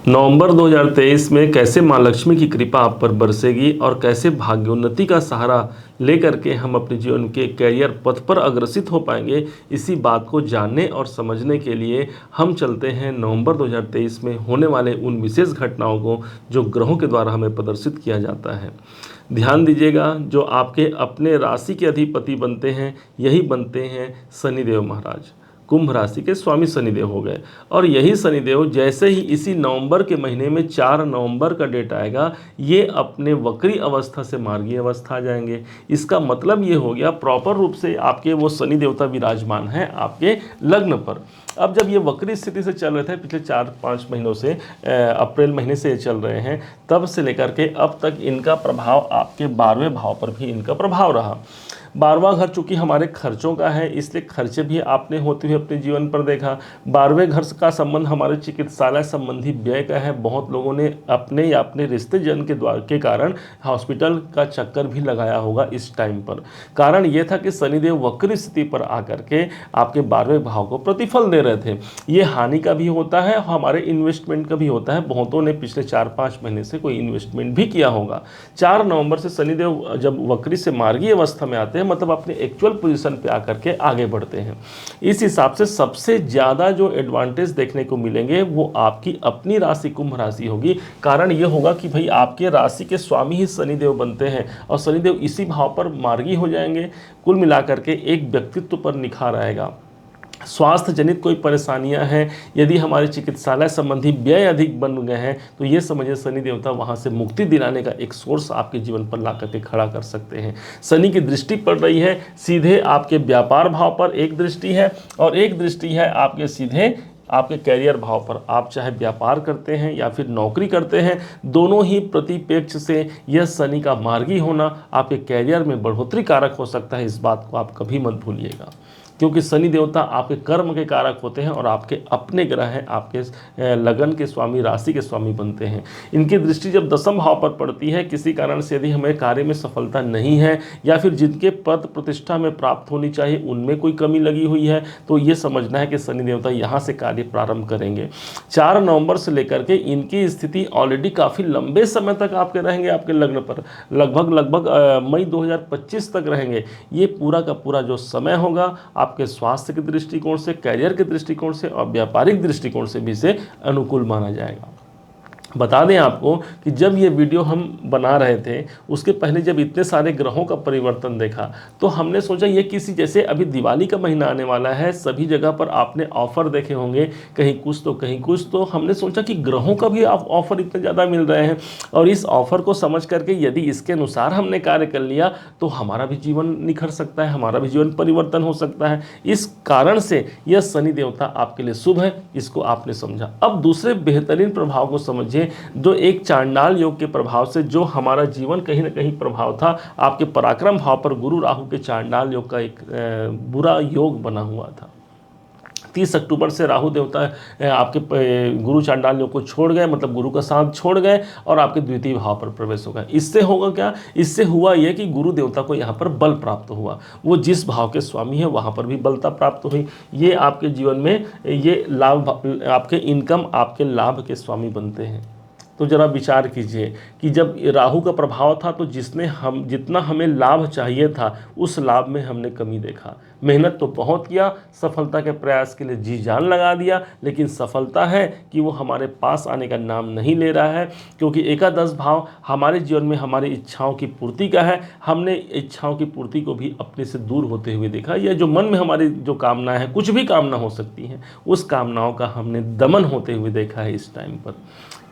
नवंबर 2023 में कैसे मां लक्ष्मी की कृपा आप पर बरसेगी और कैसे भाग्योन्नति का सहारा लेकर के हम अपने जीवन के कैरियर पथ पर अग्रसित हो पाएंगे, इसी बात को जानने और समझने के लिए हम चलते हैं नवंबर 2023 में होने वाले उन विशेष घटनाओं को जो ग्रहों के द्वारा हमें प्रदर्शित किया जाता है। ध्यान दीजिएगा, जो आपके अपने राशि के अधिपति बनते हैं यही बनते हैं शनिदेव महाराज। कुंभ राशि के स्वामी शनिदेव हो गए और यही शनिदेव जैसे ही इसी नवंबर के महीने में 4 नवंबर का डेट आएगा, ये अपने वक्री अवस्था से मार्गीय अवस्था आ जाएंगे। इसका मतलब ये हो गया प्रॉपर रूप से आपके वो शनि देवता विराजमान हैं आपके लग्न पर। अब जब ये वक्री स्थिति से चल रहे थे पिछले 4-5 महीनों से, अप्रैल महीने से ये चल रहे हैं, तब से लेकर के अब तक इनका प्रभाव आपके 12वें भाव पर भी इनका प्रभाव रहा। 12वां घर चूंकि हमारे खर्चों का है, इसलिए खर्चे भी आपने होते हुए अपने जीवन पर देखा। 12वें घर का संबंध हमारे चिकित्सालय संबंधी व्यय का है। बहुत लोगों ने अपने या अपने रिश्तेजन के कारण हॉस्पिटल का चक्कर भी लगाया होगा इस टाइम पर। कारण यह था कि शनिदेव वक्री स्थिति पर आकर के आपके 12वें भाव को प्रतिफल दे रहे थे। ये हानि का भी होता है, हमारे इन्वेस्टमेंट का भी होता है। बहुतों ने पिछले 4-5 महीने से कोई इन्वेस्टमेंट भी किया होगा। 4 नवंबर से शनिदेव जब वक्री से मार्गीय अवस्था में आते हैं, मतलब अपने एक्चुअल पोजीशन पे आकर के आगे बढ़ते हैं। इस हिसाब से सबसे ज़्यादा जो एडवांटेज देखने को मिलेंगे वो आपकी अपनी राशि कुंभ राशि होगी। कारण ये होगा कि भाई आपके राशि के स्वामी ही शनिदेव बनते हैं और शनिदेव इसी भाव पर मार्गी हो जाएंगे। कुल मिलाकर के एक व्यक्तित्व पर निखार आएगा। स्वास्थ्य जनित कोई परेशानियां हैं, यदि हमारे चिकित्सालय संबंधी व्यय अधिक बन गए हैं, तो ये समझिए शनि देवता वहां से मुक्ति दिलाने का एक सोर्स आपके जीवन पर ला करके खड़ा कर सकते हैं। शनि की दृष्टि पड़ रही है सीधे आपके व्यापार भाव पर, एक दृष्टि है, और एक दृष्टि है आपके सीधे आपके कैरियर भाव पर। आप चाहे व्यापार करते हैं या फिर नौकरी करते हैं, दोनों ही प्रतिपेक्ष से यह शनि का मार्गी होना आपके कैरियर में बढ़ोतरी कारक हो सकता है। इस बात को आप कभी मत भूलिएगा, क्योंकि शनि देवता आपके कर्म के कारक होते हैं और आपके अपने ग्रह हैं, आपके लगन के स्वामी, राशि के स्वामी बनते हैं। इनकी दृष्टि जब 10वें भाव पर पड़ती है, किसी कारण से यदि हमें कार्य में सफलता नहीं है या फिर जिनके पद प्रतिष्ठा में प्राप्त होनी चाहिए उनमें कोई कमी लगी हुई है, तो ये समझना है कि शनि देवता यहाँ से कार्य प्रारंभ करेंगे। 4 नवंबर से लेकर के इनकी स्थिति ऑलरेडी काफ़ी लंबे समय तक आपके रहेंगे आपके लग्न पर, लगभग मई 2025 तक रहेंगे। ये पूरा का पूरा जो समय होगा आपके स्वास्थ्य के दृष्टिकोण से, कैरियर के दृष्टिकोण से और व्यापारिक दृष्टिकोण से भी इसे अनुकूल माना जाएगा। बता दें आपको कि जब ये वीडियो हम बना रहे थे, उसके पहले जब इतने सारे ग्रहों का परिवर्तन देखा, तो हमने सोचा ये किसी, जैसे अभी दिवाली का महीना आने वाला है, सभी जगह पर आपने ऑफर देखे होंगे, कहीं कुछ तो कहीं कुछ, तो हमने सोचा कि ग्रहों का भी ऑफर इतने ज़्यादा मिल रहे हैं और इस ऑफर को समझ करके यदि इसके अनुसार हमने कार्य कर लिया तो हमारा भी जीवन निखर सकता है, हमारा भी जीवन परिवर्तन हो सकता है। इस कारण से यह शनि देवता आपके लिए शुभ है, इसको आपने समझा। अब दूसरे बेहतरीन प्रभाव को समझिए, जो एक चांडाल योग के प्रभाव से जो हमारा जीवन कहीं ना कहीं प्रभाव था, आपके पराक्रम भाव पर गुरु राहु के चांडाल योग का एक बुरा योग बना हुआ था। 30 अक्टूबर से राहु देवता आपके गुरु चांडाल योग को छोड़ गए, मतलब गुरु का साथ छोड़ गए और आपके द्वितीय भाव पर प्रवेश हो गए। इससे होगा क्या, इससे हुआ यह कि गुरु देवता को यहाँ पर बल प्राप्त हुआ, वो जिस भाव के स्वामी है वहाँ पर भी बलता प्राप्त हुई। ये आपके जीवन में ये लाभ, आपके इनकम, आपके लाभ के स्वामी बनते हैं। तो जरा विचार कीजिए कि जब राहु का प्रभाव था तो जितना हमें लाभ चाहिए था उस लाभ में हमने कमी देखा। मेहनत तो बहुत किया, सफलता के प्रयास के लिए जी जान लगा दिया, लेकिन सफलता है कि वो हमारे पास आने का नाम नहीं ले रहा है, क्योंकि एकादश भाव हमारे जीवन में हमारी इच्छाओं की पूर्ति का है। हमने इच्छाओं की पूर्ति को भी अपने से दूर होते हुए देखा, या जो मन में हमारी जो कामना है, कुछ भी कामना हो सकती है, उस कामनाओं का हमने दमन होते हुए देखा है इस टाइम पर।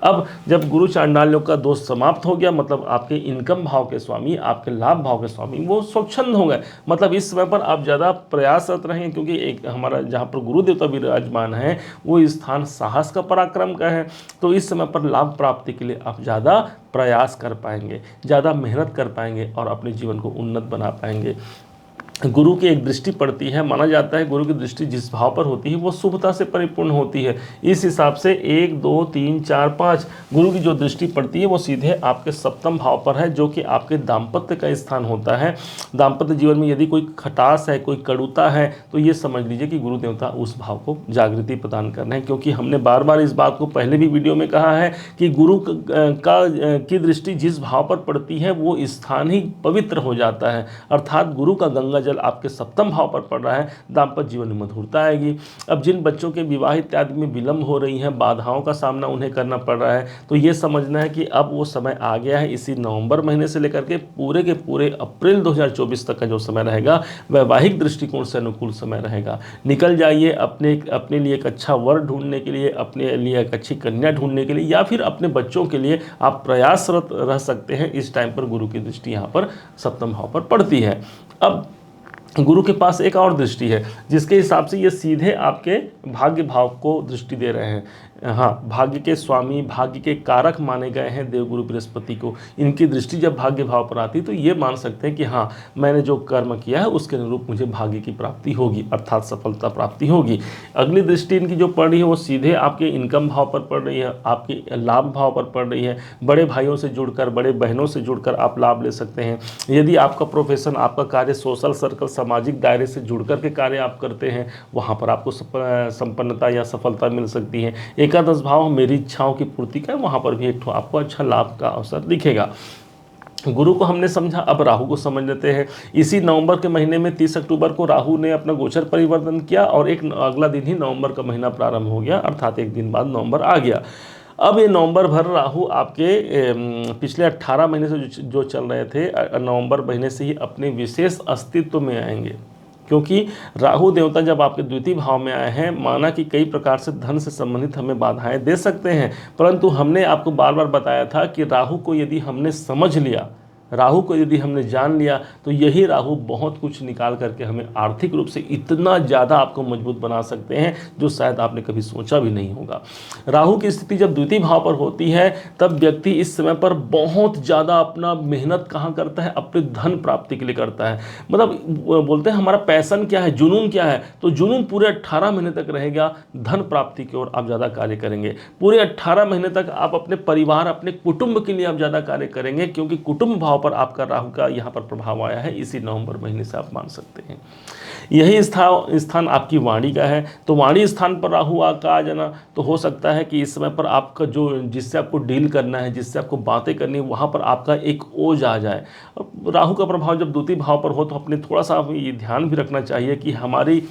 अब जब गुरु चांडाल योग का दोष समाप्त हो गया, मतलब आपके इनकम भाव के स्वामी, आपके लाभ भाव के स्वामी वो स्वच्छंद हो गए, मतलब इस समय पर आप ज़्यादा प्रयासरत रहें, क्योंकि एक हमारा जहाँ पर गुरु देवता विराजमान है वो स्थान साहस का, पराक्रम का है। तो इस समय पर लाभ प्राप्ति के लिए आप ज़्यादा प्रयास कर पाएंगे, ज़्यादा मेहनत कर पाएंगे और अपने जीवन को उन्नत बना पाएंगे। गुरु की एक दृष्टि पड़ती है, माना जाता है गुरु की दृष्टि जिस भाव पर होती है वो शुभता से परिपूर्ण होती है। इस हिसाब से 1 2 3 4 5 गुरु की जो दृष्टि पड़ती है वो सीधे आपके सप्तम भाव पर है, जो कि आपके दाम्पत्य का स्थान होता है। दाम्पत्य जीवन में यदि कोई खटास है, कोई कड़ुता है, तो ये समझ लीजिए कि गुरु देवता उस भाव को जागृति प्रदान कर रहे हैं, क्योंकि हमने बार बार इस बात को पहले भी वीडियो में कहा है कि गुरु की दृष्टि जिस भाव पर पड़ती है वो स्थान ही पवित्र हो जाता है। अर्थात गुरु का गंगा जल आपके सप्तम भाव पर पड़ रहा है, दाम्पत्य जीवन में मधुरता आएगी। अब जिन बच्चों के विवाह इत्यादि में विलंब हो रही है, बाधाओं का सामना उन्हें करना पड़ रहा है, तो ये समझना है कि अब वो समय आ गया है। इसी नवंबर महीने से लेकर के पूरे अप्रैल 2024 तक का जो समय रहेगा वैवाहिक दृष्टिकोण से अनुकूल समय रहेगा। निकल जाइए अपने लिए एक अच्छा वर ढूंढने के लिए, अपने लिए एक अच्छी कन्या ढूंढने के लिए, या फिर अपने बच्चों के लिए आप प्रयासरत रह सकते हैं। इस टाइम पर गुरु की दृष्टि यहाँ पर सप्तम भाव पर पड़ती है। अब गुरु के पास एक और दृष्टि है जिसके हिसाब से ये सीधे आपके भाग्य भाव को दृष्टि दे रहे हैं। हाँ, भाग्य के स्वामी, भाग्य के कारक माने गए हैं देवगुरु बृहस्पति को। इनकी दृष्टि जब भाग्य भाव पर आती तो ये मान सकते हैं कि हाँ, मैंने जो कर्म किया है उसके अनुरूप मुझे भाग्य की प्राप्ति होगी, अर्थात सफलता प्राप्ति होगी। अगली दृष्टि इनकी जो पड़ रही है वो सीधे आपके इनकम भाव पर पड़ रही है, आपके लाभ भाव पर पड़ रही है। बड़े भाइयों से जुड़कर, बड़े बहनों से जुड़कर आप लाभ ले सकते हैं। यदि आपका प्रोफेशन, आपका कार्य सोशल सर्कल, सामाजिक दायरे से जुड़कर के कार्य आप करते हैं, वहाँ पर आपको संपन्नता या सफलता मिल सकती है। एकादश भाव मेरी इच्छाओं की पूर्ति का, वहाँ पर भी एक ठो आपको अच्छा लाभ का अवसर दिखेगा। गुरु को हमने समझा, अब राहु को समझ लेते हैं। इसी नवंबर के महीने में 30 अक्टूबर को राहु ने अपना गोचर परिवर्तन किया और एक अगला दिन ही नवंबर का महीना प्रारंभ हो गया, अर्थात एक दिन बाद नवंबर आ गया। अब ये नवंबर भर राहु आपके पिछले 18 महीने से जो चल रहे थे, नवंबर महीने से ही अपने विशेष अस्तित्व में आएंगे। क्योंकि राहु देवता जब आपके द्वितीय भाव में आए हैं, माना कि कई प्रकार से धन से संबंधित हमें बाधाएं दे सकते हैं, परंतु हमने आपको बार बार बताया था कि राहु को यदि हमने समझ लिया, राहु को यदि हमने जान लिया, तो यही राहु बहुत कुछ निकाल करके हमें आर्थिक रूप से इतना ज़्यादा आपको मजबूत बना सकते हैं जो शायद आपने कभी सोचा भी नहीं होगा। राहु की स्थिति जब द्वितीय भाव पर होती है तब व्यक्ति इस समय पर बहुत ज़्यादा अपना मेहनत कहाँ करता है, अपने धन प्राप्ति के लिए करता है। मतलब बोलते हैं हमारा पैशन क्या है, जुनून क्या है, तो जुनून पूरे 18 महीने तक रहेगा, धन प्राप्ति की ओर आप ज़्यादा कार्य करेंगे। पूरे 18 महीने तक आप अपने परिवार, अपने कुटुंब के लिए आप ज़्यादा कार्य करेंगे, क्योंकि कुटुंब भाव पर आपका राहु का यहाँ पर प्रभाव आया है। इसी नवंबर महीने से आप मान सकते हैं। यही स्थान आपकी वाणी का है, तो वाणी स्थान पर राहु का आ जाना, तो हो सकता है कि इस समय पर आपका जो जिससे आपको डील करना है, जिससे आपको बातें करनी है, वहाँ पर आपका एक ओज आ जाए। राहु का प्रभाव जब द्वितीय भाव पर हो तो अपने थोड़ा सा ये ध्यान भी रखना चाहिए कि हमारी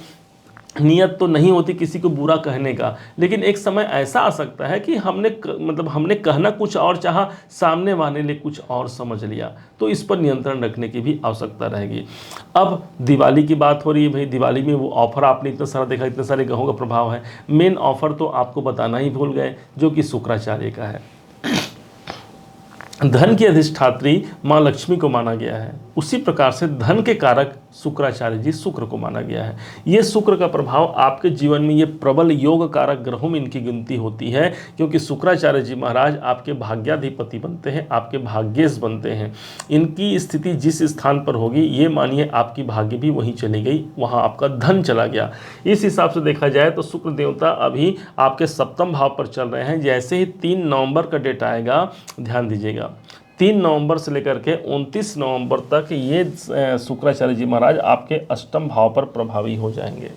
नियत तो नहीं होती किसी को बुरा कहने का, लेकिन एक समय ऐसा आ सकता है कि हमने कहना कुछ और चाहा, सामने वाले ने कुछ और समझ लिया, तो इस पर नियंत्रण रखने की भी आवश्यकता रहेगी। अब दिवाली की बात हो रही है भाई, दिवाली में वो ऑफर आपने इतना सारा देखा, इतने सारे ग्रहों का प्रभाव है। मेन ऑफर तो आपको बताना ही भूल गए, जो कि शुक्राचार्य का है। धन की अधिष्ठात्री माँ लक्ष्मी को माना गया है, उसी प्रकार से धन के कारक शुक्राचार्य जी शुक्र को माना गया है। ये शुक्र का प्रभाव आपके जीवन में ये प्रबल योग कारक ग्रहों में इनकी गिनती होती है, क्योंकि शुक्राचार्य जी महाराज आपके भाग्याधिपति बनते हैं, आपके भाग्येश बनते हैं। इनकी स्थिति जिस स्थान पर होगी, ये मानिए आपकी भाग्य भी वहीं चली गई, वहाँ आपका धन चला गया। इस हिसाब से देखा जाए तो शुक्र देवता अभी आपके सप्तम भाव पर चल रहे हैं। जैसे ही 3 नवंबर का डेट आएगा, ध्यान दीजिएगा, 3 नवंबर से लेकर के 29 नवंबर तक ये शुक्राचार्य जी महाराज आपके अष्टम भाव पर प्रभावी हो जाएंगे।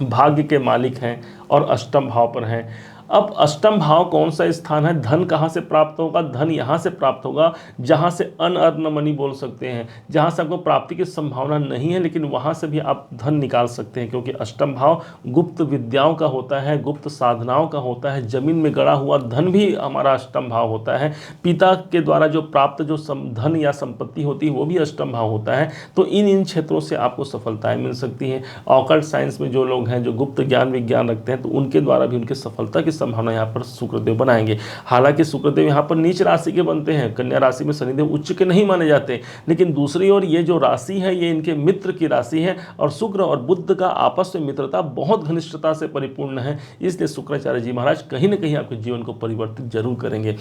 भाग्य के मालिक हैं और अष्टम भाव पर हैं। अब अष्टम भाव कौन सा स्थान है, धन कहाँ से प्राप्त होगा? धन यहाँ से प्राप्त होगा जहाँ से अनअर्न मनी बोल सकते हैं, जहाँ से आपको प्राप्ति की संभावना नहीं है, लेकिन वहाँ से भी आप धन निकाल सकते हैं, क्योंकि अष्टम भाव गुप्त विद्याओं का होता है, गुप्त साधनाओं का होता है। जमीन में गड़ा हुआ धन भी हमारा अष्टम भाव होता है। पिता के द्वारा जो प्राप्त जो धन या संपत्ति होती है वो भी अष्टम भाव होता है। तो इन क्षेत्रों से आपको सफलताएँ मिल सकती हैं। ऑकल्ट साइंस में जो लोग हैं, जो गुप्त ज्ञान विज्ञान रखते हैं, तो उनके द्वारा भी उनकी सफलता की संभावना यहाँ पर शुक्रदेव बनाएंगे। हालांकि शुक्रदेव यहाँ पर नीच राशि के बनते हैं, कन्या राशि में शनिदेव उच्च के नहीं माने जाते, लेकिन दूसरी ओर ये जो राशि है ये इनके मित्र की राशि है और शुक्र और बुध का आपस में मित्रता बहुत घनिष्ठता से परिपूर्ण है, इसलिए शुक्राचार्य जी महाराज कहीं ना कहीं आपके जीवन को परिवर्तित जरूर करेंगे।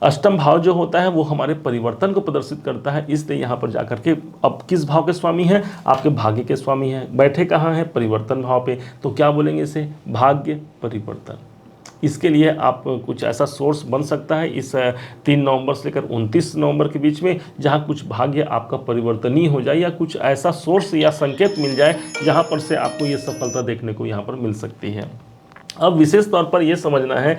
अष्टम भाव जो होता है वो हमारे परिवर्तन को प्रदर्शित करता है, इसलिए यहाँ पर जाकर के अब किस भाव के स्वामी हैं, आपके भाग्य के स्वामी हैं, बैठे कहाँ हैं, परिवर्तन भाव पे, तो क्या बोलेंगे इसे, भाग्य परिवर्तन। इसके लिए आप कुछ ऐसा सोर्स बन सकता है इस 3 नवंबर से लेकर 29 नवंबर के बीच में, जहां कुछ भाग्य आपका परिवर्तनीय हो जाए या कुछ ऐसा सोर्स या संकेत मिल जाए जहां पर से आपको ये सफलता देखने को यहां पर मिल सकती है। अब विशेष तौर पर यह समझना है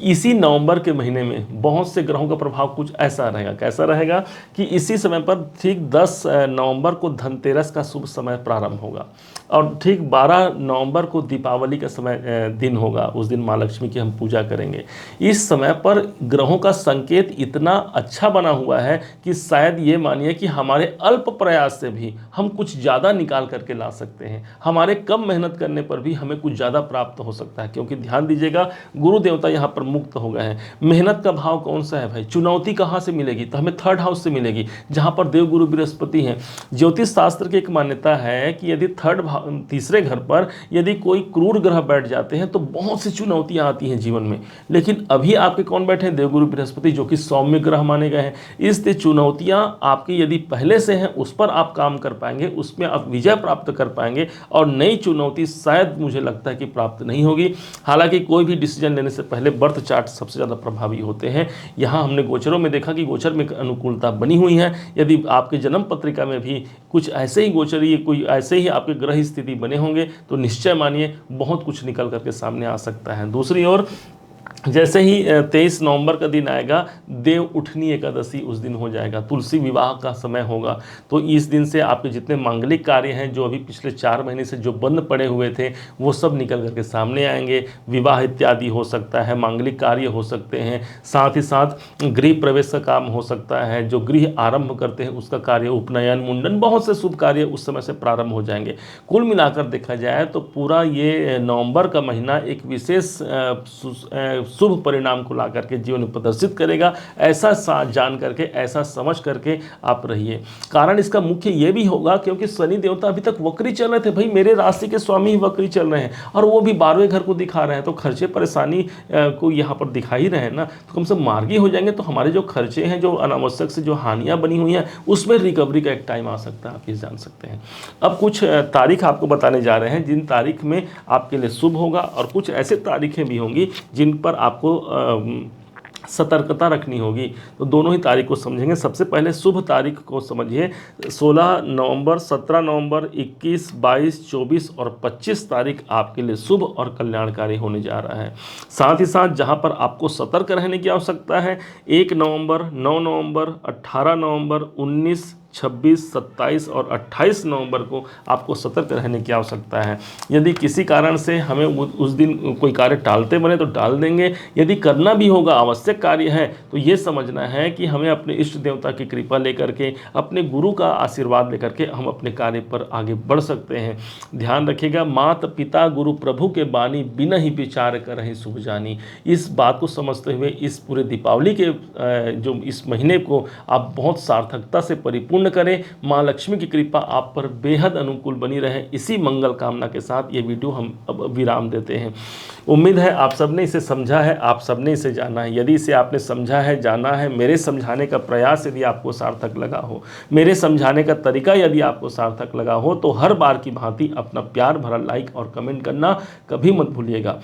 इसी नवंबर के महीने में बहुत से ग्रहों का प्रभाव कुछ ऐसा रहेगा, कैसा रहेगा कि इसी समय पर ठीक 10 नवंबर को धनतेरस का शुभ समय प्रारंभ होगा और ठीक 12 नवंबर को दीपावली का समय दिन होगा, उस दिन माँ लक्ष्मी की हम पूजा करेंगे। इस समय पर ग्रहों का संकेत इतना अच्छा बना हुआ है कि शायद ये मानिए कि हमारे अल्प प्रयास से भी हम कुछ ज़्यादा निकाल करके ला सकते हैं, हमारे कम मेहनत करने पर भी हमें कुछ ज़्यादा प्राप्त हो सकता है, क्योंकि ध्यान दीजिएगा गुरु देवता यहाँ पर मुक्त हो गए हैं। मेहनत का भाव कौन सा है भाई, चुनौती कहाँ से मिलेगी, तो हमें 3rd हाउस से मिलेगी जहाँ पर देव गुरु बृहस्पति हैं। ज्योतिष शास्त्र की एक मान्यता है कि यदि तीसरे घर पर यदि कोई क्रूर ग्रह बैठ जाते हैं तो बहुत सी चुनौतियां आती हैं जीवन में, लेकिन अभी आपके कौन बैठे हैं, देवगुरु बृहस्पति जो कि सौम्य ग्रह माने गए हैं। इसलिए चुनौतियां आपकी यदि पहले से हैं उस पर आप काम कर पाएंगे, उसमें आप विजय प्राप्त कर पाएंगे और नई चुनौती शायद मुझे लगता है कि प्राप्त नहीं होगी। हालांकि कोई भी डिसीजन लेने से पहले बर्थ चार्ट सबसे ज़्यादा प्रभावी होते हैं। यहाँ हमने गोचरों में देखा कि गोचर में अनुकूलता बनी हुई है, यदि आपके जन्म पत्रिका में भी कुछ ऐसे ही गोचरीय कोई ऐसे ही आपके ग्रह स्थिति बने होंगे तो निश्चय मानिए बहुत कुछ निकल करके सामने आ सकता है। दूसरी ओर जैसे ही 23 नवंबर का दिन आएगा, देव उठनी एकादशी उस दिन हो जाएगा, तुलसी विवाह का समय होगा, तो इस दिन से आपके जितने मांगलिक कार्य हैं जो अभी पिछले 4 महीने से जो बंद पड़े हुए थे वो सब निकल करके सामने आएंगे। विवाह इत्यादि हो सकता है, मांगलिक कार्य हो सकते हैं, साथ ही साथ गृह प्रवेश का काम हो सकता है, जो गृह आरंभ करते हैं उसका कार्य, उपनयन, मुंडन, बहुत से शुभ कार्य उस समय से प्रारंभ हो जाएंगे। कुल मिलाकर देखा जाए तो पूरा ये नवंबर का महीना एक विशेष शुभ परिणाम को ला करके जीवन में प्रदर्शित करेगा। ऐसा जान करके, ऐसा समझ करके आप रहिए। कारण इसका मुख्य ये भी होगा क्योंकि शनि देवता अभी तक वक्री चल रहे थे, भाई मेरे राशि के स्वामी ही वक्री चल रहे हैं और वो भी 12वें घर को दिखा रहे हैं, तो खर्चे परेशानी को यहाँ पर दिखा ही रहे हैं ना, तो कम से कम मार्गी हो जाएंगे तो हमारे जो खर्चे हैं, जो अनावश्यक से जो हानियाँ बनी हुई हैं, उसमें रिकवरी का एक टाइम आ सकता है, आप ये जान सकते हैं। अब कुछ तारीख आपको बताने जा रहे हैं जिन तारीख में आपके लिए शुभ होगा और कुछ ऐसे तारीखें भी होंगी जिन पर आपको सतर्कता रखनी होगी, तो दोनों ही तारीख को समझेंगे। सबसे पहले शुभ तारीख को समझिए, 16 नवंबर, 17 नवंबर, 21, 22, 24 और 25 तारीख आपके लिए शुभ और कल्याणकारी होने जा रहा है। साथ ही साथ जहां पर आपको सतर्क रहने की आवश्यकता है, 1 नवंबर, 9 नवंबर, 18 नवंबर, 19, 26, 27 और 28 नवंबर को आपको सतर्क रहने की आवश्यकता है। यदि किसी कारण से हमें उस दिन कोई कार्य टालते बने तो टाल देंगे, यदि करना भी होगा, आवश्यक कार्य है, तो ये समझना है कि हमें अपने इष्ट देवता की कृपा लेकर के, अपने गुरु का आशीर्वाद लेकर के हम अपने कार्य पर आगे बढ़ सकते हैं। ध्यान रखिएगा, माता पिता गुरु प्रभु के बानी, बिना ही विचार करहि शुभ जानी। इस बात को समझते हुए इस पूरे दीपावली के जो इस महीने को आप बहुत सार्थकता से परिपूर्ण करें। माँ लक्ष्मी की कृपा आप पर बेहद अनुकूल बनी रहे, इसी मंगल कामना के साथ ये वीडियो हम अब विराम देते हैं। उम्मीद है आप सबने इसे समझा है, आप सबने इसे जाना है। यदि इसे आपने समझा है, जाना है, मेरे समझाने का प्रयास यदि आपको सार्थक लगा हो, मेरे समझाने का तरीका यदि आपको सार्थक लगा हो, तो हर बार की भांति अपना प्यार भरा लाइक और कमेंट करना कभी मत भूलिएगा।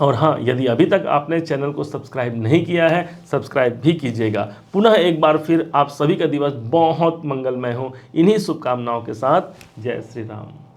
और हाँ, यदि अभी तक आपने चैनल को सब्सक्राइब नहीं किया है, सब्सक्राइब भी कीजिएगा। पुनः एक बार फिर आप सभी का दिवस बहुत मंगलमय हो, इन्हीं शुभकामनाओं के साथ। जय श्री राम।